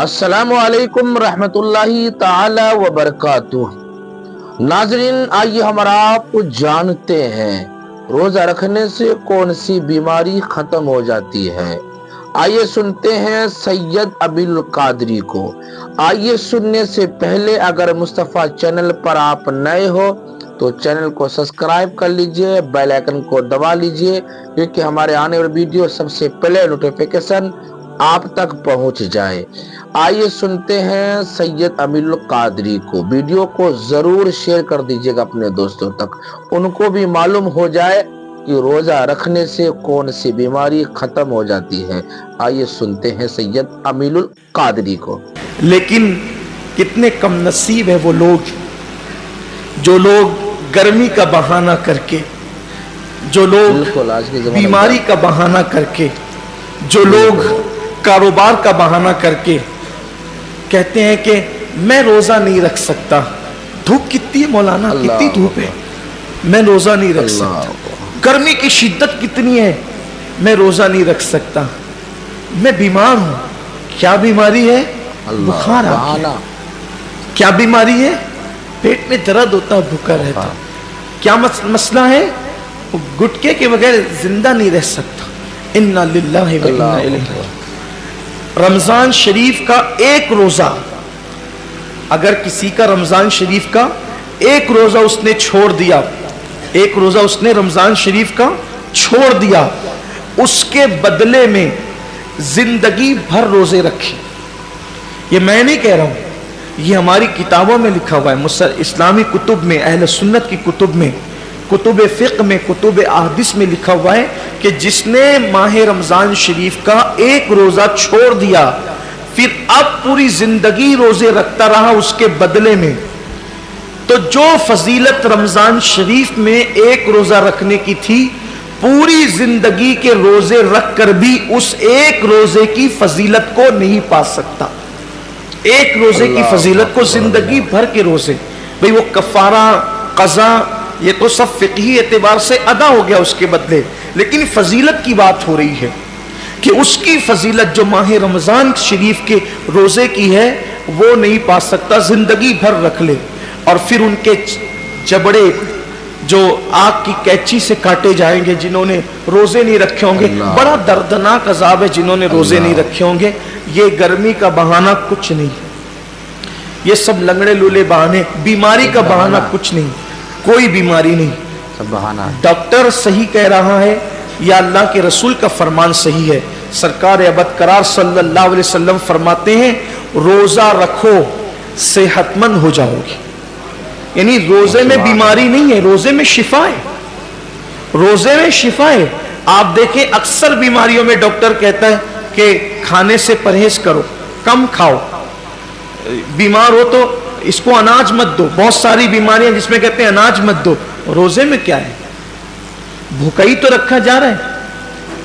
अस्सलामु अलैकुम रहमतुल्लाहि ताला व बरकातुह। नाजरीन, आइए हम आप जानते हैं रोजा रखने से कौन सी बीमारी खत्म हो जाती है। आइए सुनते हैं सैयद अब्दुल कादरी को। आइए सुनने से पहले अगर मुस्तफ़ा चैनल पर आप नए हो तो चैनल को सब्सक्राइब कर लीजिए, बेल आइकन को दबा लीजिए, क्योंकि हमारे आने वाले वीडियो सबसे पहले नोटिफिकेशन आप तक पहुंच जाए। आइए सुनते हैं सैयद अब्दुल कादरी को। वीडियो को जरूर शेयर कर दीजिएगा अपने दोस्तों तक, उनको भी मालूम हो जाए कि रोजा रखने से कौन सी बीमारी खत्म हो जाती है। आइए सुनते हैं सैयद अब्दुल कादरी को। लेकिन कितने कम नसीब है वो लोग जो लोग गर्मी का बहाना करके, जो लोग बीमारी का बहाना करके, जो लोग कारोबार का बहाना करके कहते हैं कि मैं रोजा नहीं रख सकता। धूप कितनी है मौलाना, कितनी धूप है, मैं रोजा नहीं रख सकता। गर्मी की शिद्दत कितनी है, मैं रोजा नहीं रख सकता। मैं बीमार हूं। क्या बीमारी है? बुखार आ गया। क्या बीमारी है? पेट में दर्द होता, भूखा रहता। क्या मसला है? गुटके के बगैर जिंदा नहीं रह सकता। इन्ना लिल्लाहि व इन्ना इलैहि राजिऊन। रमजान शरीफ का एक रोजा, अगर किसी का रमजान शरीफ का एक रोजा उसने छोड़ दिया, एक रोजा उसने रमजान शरीफ का छोड़ दिया, उसके बदले में जिंदगी भर रोजे रखे। ये मैं नहीं कह रहा हूं, ये हमारी किताबों में लिखा हुआ है। इस्लामी कुतुब में, अहले सुन्नत की कुतुब में, कुतुब फ़िक़्ह में, कुतुब अहदीस में लिखा हुआ है कि जिसने माह रमजान शरीफ का एक रोजा छोड़ दिया, फिर अब पूरी जिंदगी रोजे रखता रहा उसके बदले में, तो जो फजीलत रमजान शरीफ में एक रोजा रखने की थी, पूरी जिंदगी के रोजे रख कर भी उस एक रोजे की फजीलत को नहीं पा सकता। एक रोजे की फजीलत को जिंदगी भर के रोजे, भाई वो कफारा, कज़ा, ये तो सब फिक़ही एतबार से अदा हो गया उसके बदले, लेकिन फजीलत की बात हो रही है कि उसकी फजीलत जो माह रमजान शरीफ के रोजे की है वो नहीं पा सकता, जिंदगी भर रख ले। और फिर उनके जबड़े जो आग की कैंची से काटे जाएंगे जिन्होंने रोजे नहीं रखे होंगे। बड़ा दर्दनाक अजाब है जिन्होंने रोजे नहीं रखे होंगे। ये गर्मी का बहाना कुछ नहीं, ये सब लंगड़े लूले बहाने, बीमारी का बहाना कुछ नहीं, कोई बीमारी नहीं, सब बहाना है। डॉक्टर सही कह रहा है या अल्लाह के रसूल का फरमान सही है? सरकार अबद करार सल्लल्लाहु अलैहि वसल्लम फरमाते हैं, रोजा रखो सेहतमंद हो जाओगे। यानी रोजे में बीमारी नहीं है, रोजे में शिफा है, रोजे में शिफा है। आप देखें अक्सर बीमारियों में डॉक्टर कहता है कि खाने से परहेज करो, कम खाओ, बीमार हो तो इसको अनाज मत दो। बहुत सारी बीमारियां जिसमें कहते हैं अनाज मत दो। रोजे में क्या है? भूखा ही तो रखा जा रहा है,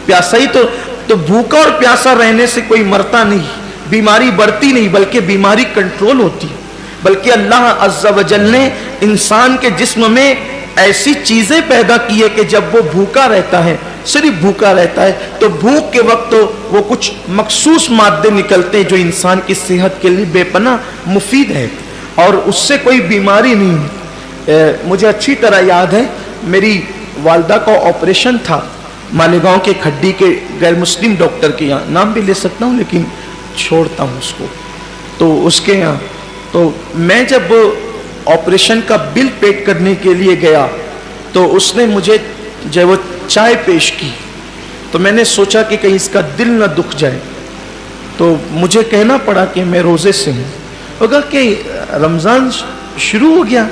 प्यासा ही तो भूखा और प्यासा रहने से कोई मरता नहीं, बीमारी बढ़ती नहीं, बल्कि बीमारी कंट्रोल होती है। बल्कि अल्लाह अज़्ज़ा व जल ने इंसान के जिस्म में ऐसी चीजें पैदा की है कि जब वो भूखा रहता है, सिर्फ भूखा रहता है, तो भूख के वक्त तो वो कुछ मखसूस मादे निकलते हैं जो इंसान की सेहत के लिए बेपनाह मुफीद है और उससे कोई बीमारी नहीं। मुझे अच्छी तरह याद है, मेरी वालदा का ऑपरेशन था मालेगांव के खड्डी के गैर मुस्लिम डॉक्टर के यहाँ, नाम भी ले सकता हूँ लेकिन छोड़ता हूँ उसको, तो उसके यहाँ। तो मैं जब ऑपरेशन का बिल पेड करने के लिए गया तो उसने मुझे जब वो चाय पेश की तो मैंने सोचा कि कहीं इसका दिल न दुख जाए, तो मुझे कहना पड़ा कि मैं रोज़े से हूँ। वो कहा कि रमज़ान शुरू हो गया।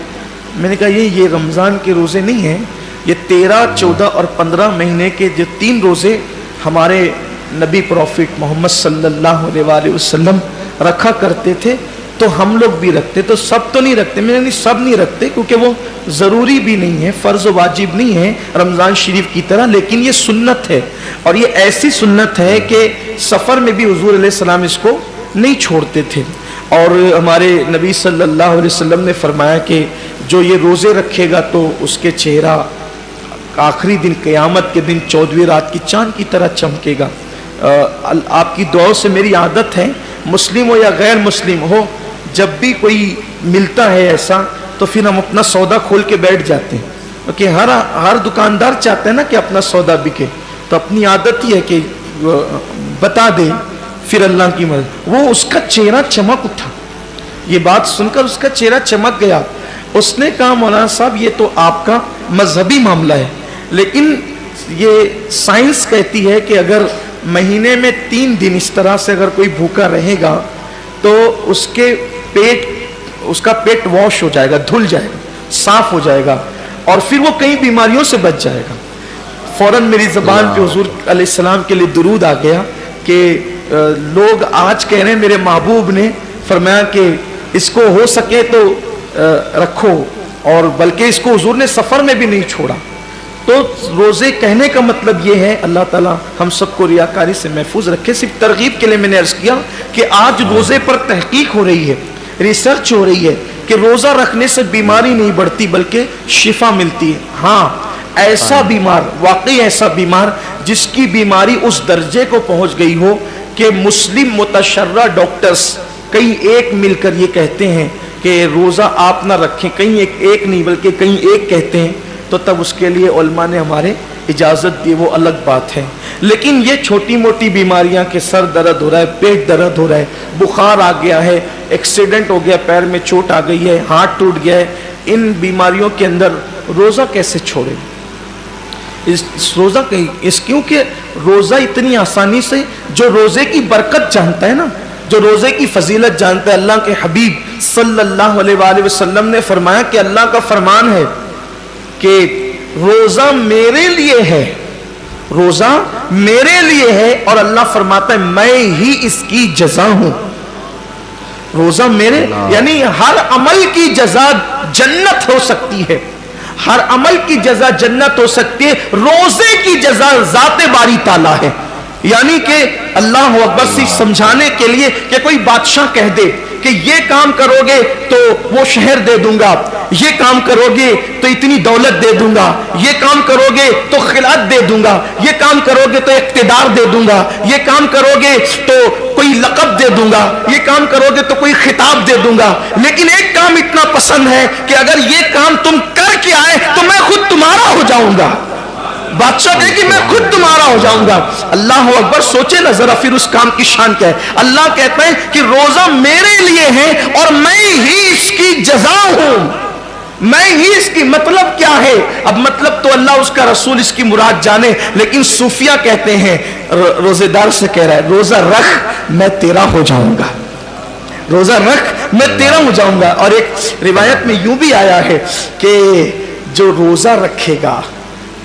मैंने कहा ये रमज़ान के रोज़े नहीं हैं, ये 13, 14 और 15 महीने के जो 3 रोज़े हमारे नबी प्रॉफिट मोहम्मद सल्लल्लाहु अलैहि वसल्लम रखा करते थे, तो हम लोग भी रखते। तो सब तो नहीं रखते, मैंने नहीं सब नहीं रखते, क्योंकि वो ज़रूरी भी नहीं है, फ़र्ज़ वाजिब नहीं है रमज़ान शरीफ की तरह, लेकिन ये सुन्नत है। और ये ऐसी सुन्नत है कि सफ़र में भी हुज़ूर अलैहिस्सलाम इसको नहीं छोड़ते थे। और हमारे नबी सल्लल्लाहु अलैहि वसल्लम ने फरमाया कि जो ये रोज़े रखेगा तो उसके चेहरा आखिरी दिन क़यामत के दिन 14वीं रात की चांद की तरह चमकेगा। आपकी दुआओं से मेरी आदत है مسلم ہو یا غیر مسلم ہو، جب بھی کوئی ملتا ہے ایسا تو پھر ہم اپنا سودا کھول کے بیٹھ جاتے ہیں، کیونکہ ہر دکاندار چاہتا ہے نا کہ اپنا سودا بکے، تو اپنی عادت ہی ہے کہ بتا دے، پھر اللہ کی مدد۔ وہ اس کا چہرہ چمک اٹھا، یہ بات سن کر اس کا چہرہ چمک گیا۔ اس نے کہا مولانا صاحب یہ تو آپ کا مذہبی معاملہ ہے، لیکن یہ سائنس کہتی ہے کہ اگر مہینے میں 3 دن اس طرح سے اگر کوئی بھوکا رہے گا تو اس کا پیٹ واش ہو جائے گا، دھل جائے گا، صاف ہو جائے گا، اور پھر وہ کئی بیماریوں سے بچ جائے گا۔ فوراً میری زبان پہ حضور علیہ السلام کے لیے درود آ گیا کہ لوگ آج کہہ رہے ہیں میرے محبوب نے فرمایا کہ اس کو ہو سکے تو رکھو، اور بلکہ اس کو حضور نے سفر میں بھی نہیں چھوڑا۔ تو روزے کہنے کا مطلب یہ ہے، اللہ تعالیٰ ہم سب کو ریاکاری سے محفوظ رکھے۔ صرف ترغیب کے لیے میں نے عرض کیا کہ آج روزے پر تحقیق ہو رہی ہے، ریسرچ ہو رہی ہے کہ روزہ رکھنے سے بیماری نہیں بڑھتی بلکہ شفا ملتی ہے۔ ہاں، ایسا بیمار، واقعی ایسا بیمار جس کی بیماری اس درجے کو پہنچ گئی ہو کہ مسلم متشرع ڈاکٹرز کئی ایک مل کر یہ کہتے ہیں کہ روزہ آپ نہ رکھیں، کہیں ایک نہیں بلکہ کہیں ایک کہتے ہیں، تو تب اس کے لیے علماء نے ہمارے اجازت دی، وہ الگ بات ہے۔ لیکن یہ چھوٹی موٹی بیماریاں کہ سر درد ہو رہا ہے، پیٹ درد ہو رہا ہے، بخار آ گیا ہے، ایکسیڈنٹ ہو گیا، پیر میں چوٹ آ گئی ہے، ہاتھ ٹوٹ گیا ہے، ان بیماریوں کے اندر روزہ کیسے چھوڑے؟ روزہ کیونکہ روزہ اتنی آسانی سے، جو روزے کی برکت جانتا ہے نا، جو روزے کی فضیلت جانتا ہے، اللہ کے حبیب صلی اللہ علیہ وآلہ وسلم نے فرمایا کہ اللہ کا فرمان ہے کہ روزہ میرے لیے ہے، روزہ میرے لیے ہے، اور اللہ فرماتا ہے میں ہی اس کی جزا ہوں۔ روزہ میرے، یعنی ہر عمل کی جزا جنت ہو سکتی ہے، ہر عمل کی جزا جنت ہو سکتی ہے، روزے کی جزا ذات باری تعالیٰ ہے۔ یعنی کہ اللہ اکبر صرف سمجھانے کے لیے کہ کوئی بادشاہ کہہ دے کہ یہ کام کرو گے تو وہ شہر دے دوں گا، یہ کام کرو گے تو اتنی دولت دے دوں گا، یہ کام کرو گے تو خلافت دے دوں گا، یہ کام کرو گے تو اقتدار دے دوں گا، یہ کام کرو گے تو کوئی لقب دے دوں گا، یہ کام کرو گے تو کوئی خطاب دے دوں گا، لیکن ایک کام اتنا پسند ہے کہ اگر یہ کام تم کر کے آئے تو میں خود تمہارا ہو جاؤں گا۔ بادشاہ کہے کہ میں خود تمہارا ہو جاؤں گا۔ اللہ اکبر، سوچے نا ذرا پھر اس کام کی شان کیا ہے۔ اللہ کہتا ہے کہ روزہ میرے لیے ہے اور میں ہی اس کی جزا ہوں، میں ہی اس کی۔ مطلب کیا ہے؟ اب مطلب تو اللہ اس کا رسول اس کی مراد جانے، لیکن صوفیہ کہتے ہیں، روزے دار سے کہہ رہا ہے روزہ رکھ میں تیرا ہو جاؤں گا، روزہ رکھ میں تیرا ہو جاؤں گا۔ اور ایک روایت میں یوں بھی آیا ہے کہ جو روزہ رکھے گا،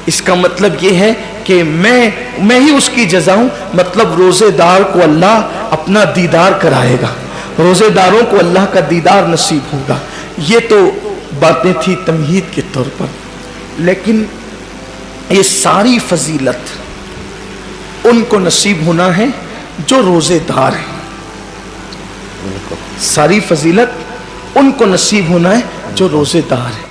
اس کا مطلب یہ ہے کہ میں ہی اس کی جزا ہوں، مطلب روزے دار کو اللہ اپنا دیدار کرائے گا، روزے داروں کو اللہ کا دیدار نصیب ہوگا۔ یہ تو باتیں تھی تمہید کے طور پر، لیکن یہ ساری فضیلت ان کو نصیب ہونا ہے جو روزے دار ہیں، ساری فضیلت ان کو نصیب ہونا ہے جو روزے دار ہیں۔